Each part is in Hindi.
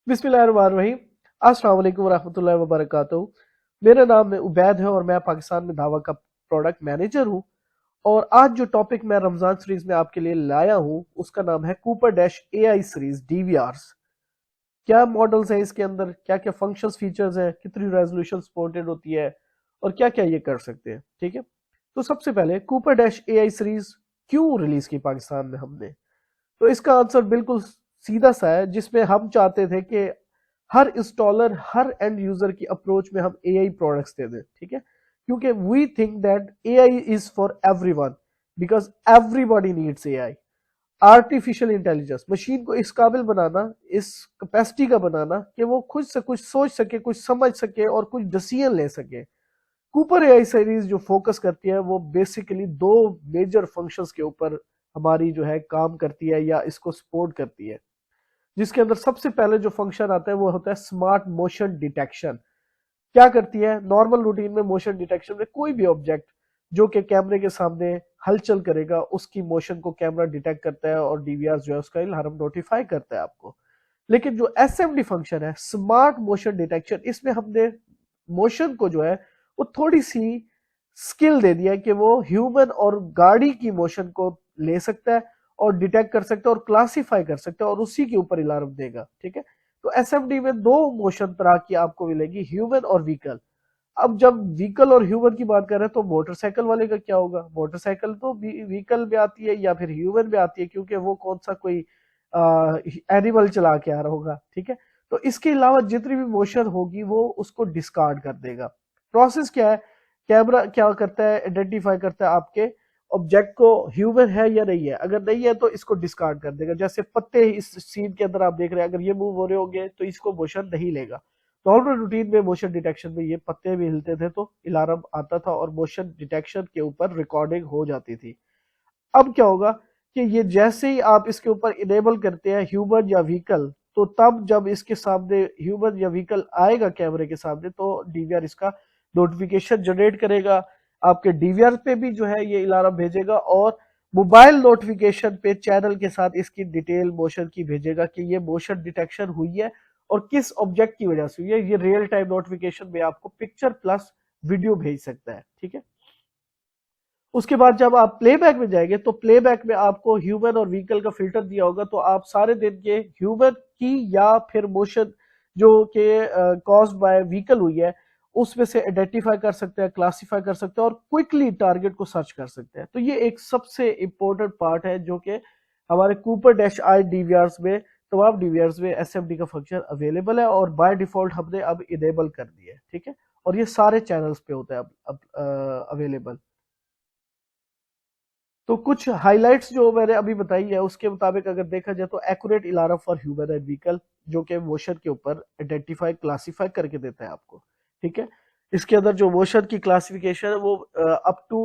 बिस्मिल्लाहिर्रहमानिर्रहीम। अस्सलाम वालेकुम रहमतुल्लाहि व बरकातहू। मेरा नाम उबैद है और मैं पाकिस्तान में धावा का प्रोडक्ट मैनेजर हूँ। और आज जो टॉपिक मैं रमजान सीरीज में आपके लिए लाया हूँ उसका नाम है कूपर डैश एआई सीरीज डीवीआरस। क्या मॉडल्स हैं इसके अंदर, क्या क्या फंक्शंस फीचर्स हैं, कितनी रेजोल्यूशन सपोर्टेड होती है और क्या क्या ये कर सकते हैं। ठीक है, तो सबसे पहले कूपर डैश एआई सीरीज क्यों रिलीज की पाकिस्तान में हमने, तो इसका आंसर बिल्कुल सीधा सा है, जिसमें हम चाहते थे कि हर इंस्टॉलर हर एंड यूजर की अप्रोच में हम एआई प्रोडक्ट्स दे दें। ठीक है, क्योंकि we think that AI is for everyone, because everybody needs AI. Artificial intelligence machine को इस काबिल बनाना, इस कैपेसिटी का बनाना कि वो खुद से कुछ सोच सके, कुछ समझ सके और कुछ डिसीजन ले सके। कूपर एआई सीरीज जो फोकस करती है वो बेसिकली दो मेजर फंक्शंस के ऊपर हमारी जो है काम करती है या इसको सपोर्ट करती है, जिसके अंदर सबसे पहले जो फंक्शन आता है वो होता है स्मार्ट मोशन डिटेक्शन। क्या करती है, नॉर्मल रूटीन में मोशन डिटेक्शन में कोई भी ऑब्जेक्ट जो कि कैमरे के सामने हलचल करेगा उसकी मोशन को कैमरा डिटेक्ट करता है और डीवीआर जो है उसका अलार्म नोटिफाई करता है आपको। लेकिन जो एसएमडी फंक्शन है स्मार्ट मोशन डिटेक्शन, इसमें हमने मोशन को जो है वो थोड़ी सी स्किल दे दिया है कि वो ह्यूमन और गाड़ी की मोशन को ले सकता है और डिटेक्ट कर सकता है और क्लासिफाई कर सकता है और उसी के ऊपर अलार्म देगा। ठीक है, तो एसएमडी में दो मोशन तरह की आपको मिलेगी, ह्यूमन और व्हीकल। अब जब व्हीकल और ह्यूमन की बात कर रहे हैं तो मोटरसाइकिल वाले का क्या होगा, मोटरसाइकिल तो व्हीकल में आती है या फिर ह्यूमन में आती है, क्योंकि वो कौन सा कोई एनिमल चला के आ रहा होगा। ठीक है, तो इसके अलावा जितनी भी मोशन होगी वो उसको डिस्कार्ड कर देगा। प्रोसेस क्या है, कैमरा क्या करता है, आइडेंटिफाई करता है आपके ऑब्जेक्ट को ह्यूमन है या नहीं है, अगर नहीं है तो इसको डिस्कार्ड कर देगा। जैसे पत्ते इस सीन के अंदर आप देख रहे हैं, अगर ये मूव हो रहे होंगे तो इसको मोशन नहीं लेगा। नॉर्मल रूटीन में मोशन डिटेक्शन में ये पत्ते भी हिलते थे तो अलार्म आता था और मोशन डिटेक्शन के ऊपर रिकॉर्डिंग हो जाती थी। अब क्या होगा कि ये जैसे ही आप इसके ऊपर इनेबल करते हैं ह्यूमन या व्हीकल, तो तब जब इसके सामने ह्यूमन या व्हीकल आएगा कैमरे के सामने तो डीवीआर इसका नोटिफिकेशन जनरेट करेगा, आपके डीवीआर पे भी जो है ये अलार्म भेजेगा और मोबाइल नोटिफिकेशन पे चैनल के साथ इसकी डिटेल मोशन की भेजेगा कि ये मोशन डिटेक्शन हुई है और किस ऑब्जेक्ट की वजह से हुई है। ये रियल टाइम नोटिफिकेशन में आपको पिक्चर प्लस वीडियो भेज सकता है। ठीक है, उसके बाद जब आप प्लेबैक में जाएंगे तो प्लेबैक में आपको ह्यूमन और व्हीकल का फिल्टर दिया होगा, तो आप सारे दिन के ह्यूमन की या फिर मोशन जो कि कॉज्ड बाय व्हीकल हुई है उसमें से आइडेंटिफाई कर सकते हैं, क्लासिफाई कर सकते हैं और क्विकली टारगेट को सर्च कर सकते हैं। तो ये एक सबसे इंपॉर्टेंट पार्ट है जो कि हमारे कूपर डैश आई डीवीआरस में, तमाम डीवीआरस में एसएमडी का फंक्शन अवेलेबल है और बाय डिफॉल्ट हमने अब इनेबल कर दिया है। ठीक है, और ये सारे चैनल्स पे होता है अब अवेलेबल। तो कुछ हाइलाइट्स जो मैंने अभी बताई है उसके मुताबिक अगर देखा जाए तो accurate alarm for human and vehicle, जो कि मोशन के ऊपर आइडेंटिफाई क्लासिफाई करके देता है आपको। ठीक है, इसके अंदर जो मोशन की क्लासिफिकेशन है वो अप टू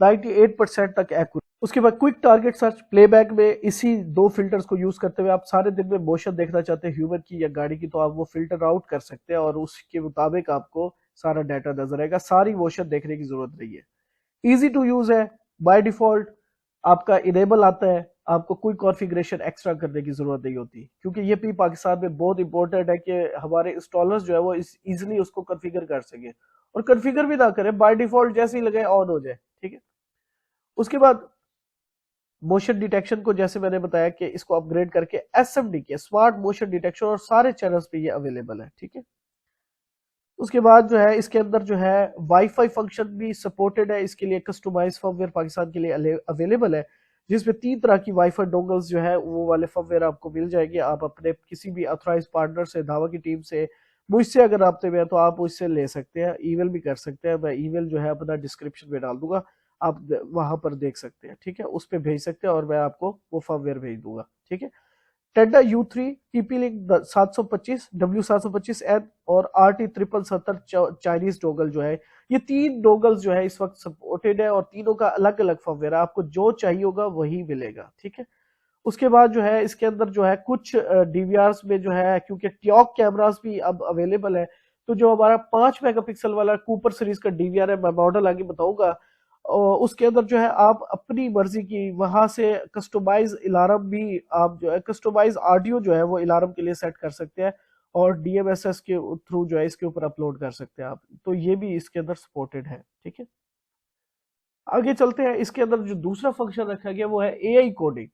98% तक एक्यूरेट। उसके बाद क्विक टारगेट सर्च प्लेबैक में इसी दो फिल्टर्स को यूज करते हुए आप सारे दिन में मोशन देखना चाहते हैं ह्यूमन की या गाड़ी की, तो आप वो फिल्टर आउट कर सकते हैं और उसके मुताबिक आपको सारा डाटा नजर आएगा, सारी मोशन देखने की जरूरत नहीं है। इजी टू यूज है, बाय डिफॉल्ट आपका इनेबल आता है, आपको कोई कॉन्फ़िगरेशन एक्स्ट्रा करने की जरूरत नहीं होती, क्योंकि ये भी पाकिस्तान में बहुत इंपॉर्टेंट है कि हमारे इंस्टॉलर्स जो है वो इजीली उसको कॉन्फ़िगर कर सके, और कॉन्फ़िगर भी ना करें, बाय डिफॉल्ट जैसे ही लगे ऑन हो जाए। ठीक है, उसके बाद मोशन डिटेक्शन को जैसे मैंने बताया कि इसको अपग्रेड करके एसएमडी के स्मार्ट मोशन डिटेक्शन और सारे चैनल्स पे ये अवेलेबल है। ठीक है, उसके बाद जो है इसके अंदर जो है वाईफाई फंक्शन भी सपोर्टेड है, इसके लिए कस्टमाइज फर्मवेयर पाकिस्तान के लिए अवेलेबल है, जिसमें 3 तरह की वाईफाई डोंगल्स जो है वो वाले फर्मवेयर आपको मिल जाएंगे। आप अपने किसी भी अथॉराइज पार्टनर से, धावा की टीम से, मुझसे अगर राब्ते में है तो आप उससे ले सकते हैं, ईमेल भी कर सकते हैं। मैं ईमेल जो है अपना डिस्क्रिप्शन में डाल दूंगा, आप वहां पर देख सकते हैं। ठीक है, उस पर भेज सकते हैं और मैं आपको वो फर्मवेयर भेज दूंगा। ठीक है, टेंडा U3 TP लिंक 725 W725N और RT 777 चाइनीज डोगल जो है, ये 3 डोगल्स जो है इस वक्त सपोर्टेड है और तीनों का अलग अलग फर्मवेयर है, आपको जो चाहिए होगा वही मिलेगा। ठीक है, उसके बाद जो है इसके अंदर जो है कुछ डीवीआरस में जो है, क्योंकि ट्योक कैमरास भी अब अवेलेबल है, तो जो हमारा 5 मेगापिक्सल वाला कूपर सीरीज का डीवीआर है, मैं मॉडल आगे बताऊंगा, और उसके अंदर जो है आप अपनी मर्जी की वहां से कस्टमाइज अलार्म भी, आप जो है कस्टमाइज ऑडियो जो है वो अलार्म के लिए सेट कर सकते हैं और DMSS के थ्रू जो है इसके ऊपर अपलोड कर सकते हैं आप, तो ये भी इसके अंदर सपोर्टेड है। ठीक है, आगे चलते हैं। इसके अंदर जो दूसरा फंक्शन रखा गया वो है AI कोडिंग।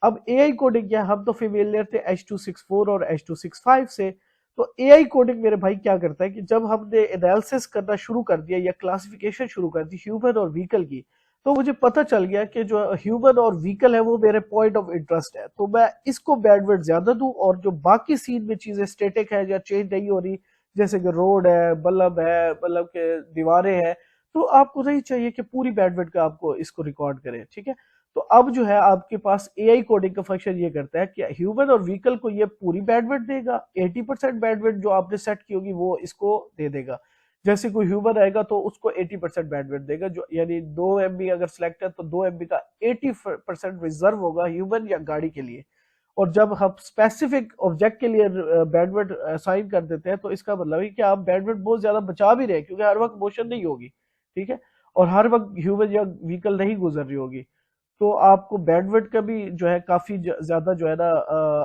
अब AI कोडिंग क्या, हम तो फेमिलियर थे H264 और H265 से। तो AI कोडिंग मेरे भाई क्या करता है कि जब हमने एनालिसिस करना शुरू कर दिया या क्लासिफिकेशन शुरू कर दी ह्यूमन और व्हीकल की, तो मुझे पता चल गया कि जो ह्यूमन और व्हीकल है वो मेरे पॉइंट ऑफ इंटरेस्ट है, तो मैं इसको बैंडविड्थ ज्यादा दूं, और जो बाकी सीन में चीजें स्टेटिक है या चेंज नहीं हो रही, जैसे कि रोड है, बल्ब है, बल्ब के दीवारें हैं, तो आपको नहीं चाहिए कि पूरी बैंडविड्थ का आपको इसको रिकॉर्ड करें। ठीक है, तो अब जो है आपके पास AI कोडिंग का फंक्शन ये करता है कि ह्यूमन और व्हीकल को ये पूरी बैंडविड्थ देगा, 80% बैंडविड्थ जो आपने सेट की होगी वो इसको दे देगा। जैसे कोई ह्यूमन आएगा तो उसको 80% बैंडविड्थ देगा, जो यानी 2 MB अगर सिलेक्ट है तो 2 MB का 80% रिजर्व होगा ह्यूमन या गाड़ी के लिए। और जब हम स्पेसिफिक ऑब्जेक्ट के लिए बैंडविड्थ असाइन कर देते हैं तो इसका मतलब है कि आप बैंडविड्थ बहुत ज्यादा बचा भी रहे हैं, क्योंकि हर वक्त मोशन नहीं होगी। ठीक है, और हर वक्त ह्यूमन या व्हीकल नहीं गुजर रही होगी, तो आपको बैंडविड्थ का भी जो है काफी ज्यादा जो है ना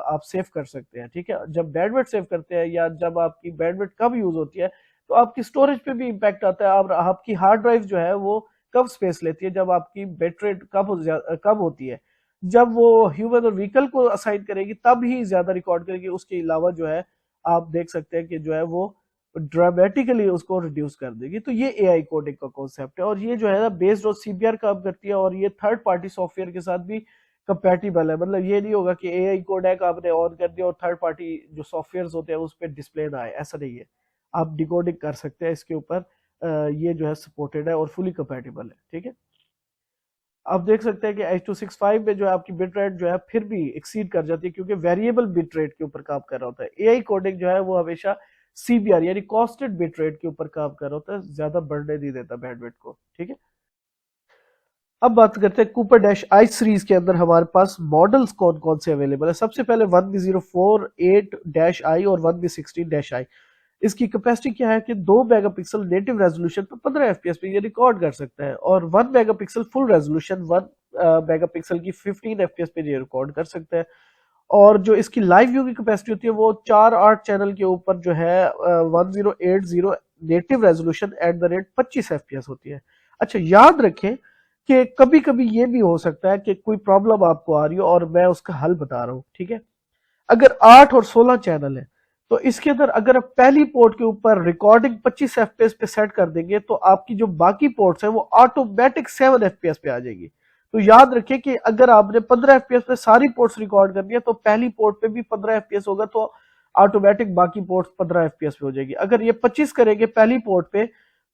आप सेव कर सकते हैं। ठीक है, जब बैंडविड्थ सेव करते हैं या जब आपकी बैंडविड्थ कम यूज होती है तो आपकी स्टोरेज पे भी इम्पैक्ट आता है। आपकी हार्ड ड्राइव जो है वो कम स्पेस लेती है जब आपकी बिट रेट कम होती है। जब वो ह्यूमन और व्हीकल को असाइन करेगी तब ही ज्यादा रिकॉर्ड करेगी, उसके अलावा जो है आप देख सकते हैं कि जो है वो ड्रामेटिकली उसको रिड्यूस कर देगी। तो ये AI कोडिंग का कॉन्सेप्ट है, और ये जो है ना बेस्ड ऑन CBR काम करती है, और ये थर्ड पार्टी सॉफ्टवेयर के साथ भी कंपैटिबल है। मतलब ये नहीं होगा कि AI कोडेक आपने ऑन कर दिया और थर्ड पार्टी जो सॉफ्टवेयर होते हैं उस पर डिस्प्ले ना आए, ऐसा नहीं है। आप डिकोडिंग कर सकते हैं इसके ऊपर, ये जो है सपोर्टेड है और फुली कंपैटिबल है। ठीक है, आप देख सकते हैं कि H265 में जो है आपकी बिट रेट जो है फिर भी एक्सीड कर जाती है, क्योंकि वेरिएबल बिट रेट के ऊपर काम कर रहा होता है। AI कोडिंग जो है वो हमेशा CBR यानी कॉन्स्टेंट बिट रेट के ऊपर काम कर रहा होता है, ज्यादा बढ़ने नहीं देता बैंडविड्थ को। ठीक है, अब बात करते हैं कूपर डैश आई सीरीज के अंदर हमारे पास मॉडल्स कौन कौन से अवेलेबल है। सबसे पहले 1B04 डैश आई और 1B16 डैश आई। इसकी कैपेसिटी क्या है कि 2 मेगापिक्सल नेटिव रेजोल्यूशन पर 15 FPS पे ये रिकॉर्ड कर सकता है, और 1 मेगापिक्सल फुल रेजोल्यूशन 1 मेगापिक्सल की 15 FPS पे ये रिकॉर्ड कर सकता है। और जो इसकी लाइव व्यू की कैपेसिटी होती है वो 4/8 चैनल के ऊपर जो है 1080 native resolution at the rate 25 FPS होती है। अच्छा, याद रखें कि कभी कभी ये भी हो सकता है कि कोई प्रॉब्लम आपको आ रही हो और मैं उसका हल बता रहा हूँ। ठीक है, अगर 8 और 16 चैनल है तो इसके अंदर अगर आप पहली पोर्ट के ऊपर रिकॉर्डिंग 25 FPS पे सेट कर देंगे तो आपकी जो बाकी पोर्ट्स है वो ऑटोमेटिक 7 FPS पे आ जाएगी। तो याद रखिए कि अगर आपने 15 FPS पे सारी पोर्ट्स रिकॉर्ड करनी है तो पहली पोर्ट पे भी 15 FPS होगा, तो ऑटोमेटिक बाकी पोर्ट्स 15 FPS पे हो जाएगी। अगर ये 25 करेंगे पहली पोर्ट पे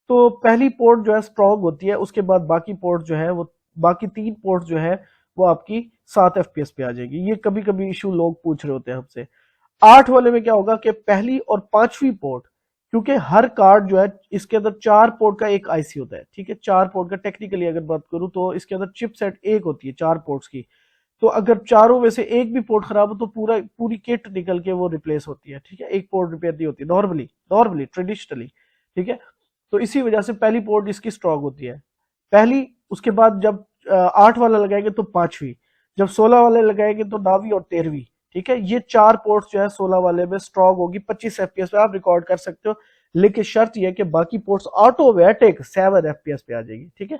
तो पहली पोर्ट जो है स्ट्रॉन्ग होती है, उसके बाद बाकी पोर्ट जो है वो बाकी 3 पोर्ट जो है वो आपकी 7 FPS पे आ जाएगी। ये कभी कभी इशू लोग पूछ रहे होते हैं हमसे। 8 वाले में क्या होगा कि पहली और 5वीं पोर्ट, क्योंकि हर कार्ड जो है इसके अंदर 4 पोर्ट का एक IC होता है। ठीक है, 4 पोर्ट का टेक्निकली अगर बात करूं तो इसके अंदर चिपसेट एक होती है 4 पोर्ट्स की। तो अगर चारों में से एक भी पोर्ट खराब हो तो पूरी किट निकल के वो रिप्लेस होती है। ठीक है, एक पोर्ट रिपेयर नहीं होती नॉर्मली ट्रेडिशनली। ठीक है, तो इसी वजह से पहली पोर्ट इसकी स्ट्रॉन्ग होती है, पहली। उसके बाद जब 8 वाला लगाएंगे तो 5वीं, जब 16 वाले लगाएंगे तो 9वीं और 13वीं। ठीक है, ये 4 पोर्ट्स जो है 16 वाले में स्ट्रॉन्ग होगी, 25 FPS पे आप रिकॉर्ड कर सकते हो, लेकिन शर्त यह है कि बाकी पोर्ट्स ऑटोमेटिक 7 FPS पे आ जाएगी। ठीक है,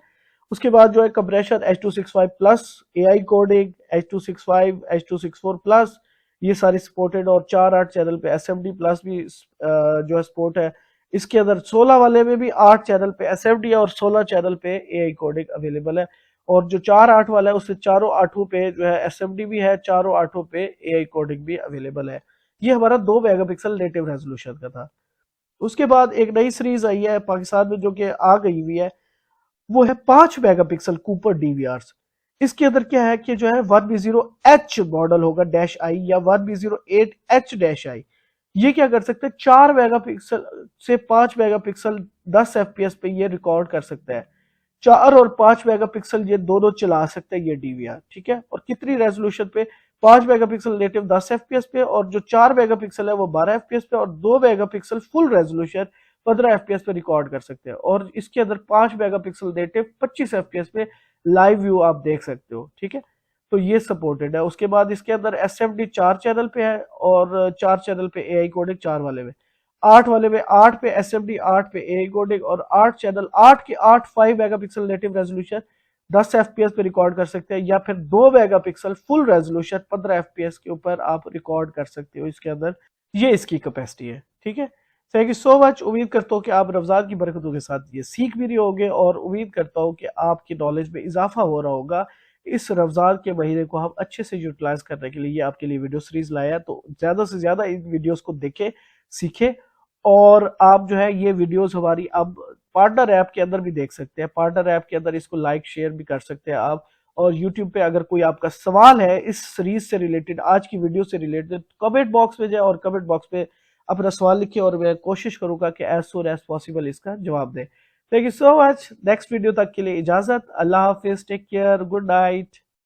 उसके बाद जो है compression H265 plus, AI coding H265 H264 plus, ये सारी सपोर्टेड, और 4/8 चैनल पे SMD प्लस भी जो है सपोर्ट है। इसके अंदर 16 वाले में भी 8 चैनल पे SMD है और 16 चैनल पे AI कोडिंग अवेलेबल है। और जो 4/8 वाला है उससे चारों आठों पे जो है SMD भी है, चारों आठों पे AI कोडिंग भी अवेलेबल है। ये हमारा 2 मेगापिक्सल नेटिव रेजोल्यूशन का था। उसके बाद एक नई सीरीज आई है पाकिस्तान में जो कि आ गई हुई है, वो है 5 मेगापिक्सल कूपर DVR। इसके अंदर क्या है कि जो है 1B0H मॉडल होगा डैश आई या 1B08H डैश आई। ये क्या कर सकते हैं, 4 मेगापिक्सल से 5 मेगापिक्सल 10 FPS पे ये रिकॉर्ड कर सकता है। 4 और 5 मेगापिक्सल ये दोनों चला सकते हैं ये DVR। ठीक है, और कितनी रेजोल्यूशन पे, 5 मेगापिक्सल नेटिव 10 FPS पे, और जो 4 मेगापिक्सल है वो 12 FPS पे, और 2 मेगापिक्सल फुल रेजोल्यूशन 15 FPS पे रिकॉर्ड कर सकते हैं। और इसके अंदर 5 मेगापिक्सल नेटिव 25 FPS पे लाइव व्यू आप देख सकते हो। ठीक है, तो ये सपोर्टेड है। उसके बाद इसके अंदर SFD 4 चैनल पे है और 4 चैनल पे AI कोडेक, 4 वाले में, 8 वाले में 8 पे SFD, 8 पे AI कोडेक और 8 चैनल, 8 के 8 5 मेगापिक्सल नेटिव रेजोल्यूशन 10 FPS पे रिकॉर्ड कर सकते हैं, या फिर 2 मेगापिक्सल फुल रेजोल्यूशन 15 FPS के ऊपर आप रिकॉर्ड कर सकते हो इसके अंदर। ये इसकी कैपेसिटी है। ठीक है, थैंक यू सो मच। उम्मीद करता हूँ कि आप रमजान की बरकतों के साथ ये सीख भी रहे होंगे और उम्मीद करता हूँ कि आपकी नॉलेज में इजाफा हो रहा होगा। इस रमजान के महीने को हम अच्छे से यूटिलाइज करने के लिए ये आपके लिए वीडियो सीरीज लाया है, तो ज्यादा से ज्यादा इन वीडियोस को देखें, सीखें। और आप जो है ये वीडियोस हमारी अब पार्टनर ऐप के अंदर भी देख सकते हैं। पार्टनर ऐप के अंदर इसको लाइक शेयर भी कर सकते हैं आप। और यूट्यूब पे अगर कोई आपका सवाल है इस सीरीज से रिलेटेड, आज की वीडियो से रिलेटेड, कमेंट बॉक्स में जाए और कमेंट बॉक्स में अपना सवाल लिखिए और मैं कोशिश करूंगा कि एज सुन एज पॉसिबल इसका जवाब दें। Thank you so much. Next video तक के लिए इजाजत। अल्लाह हाफिज, टेक केयर, गुड नाइट।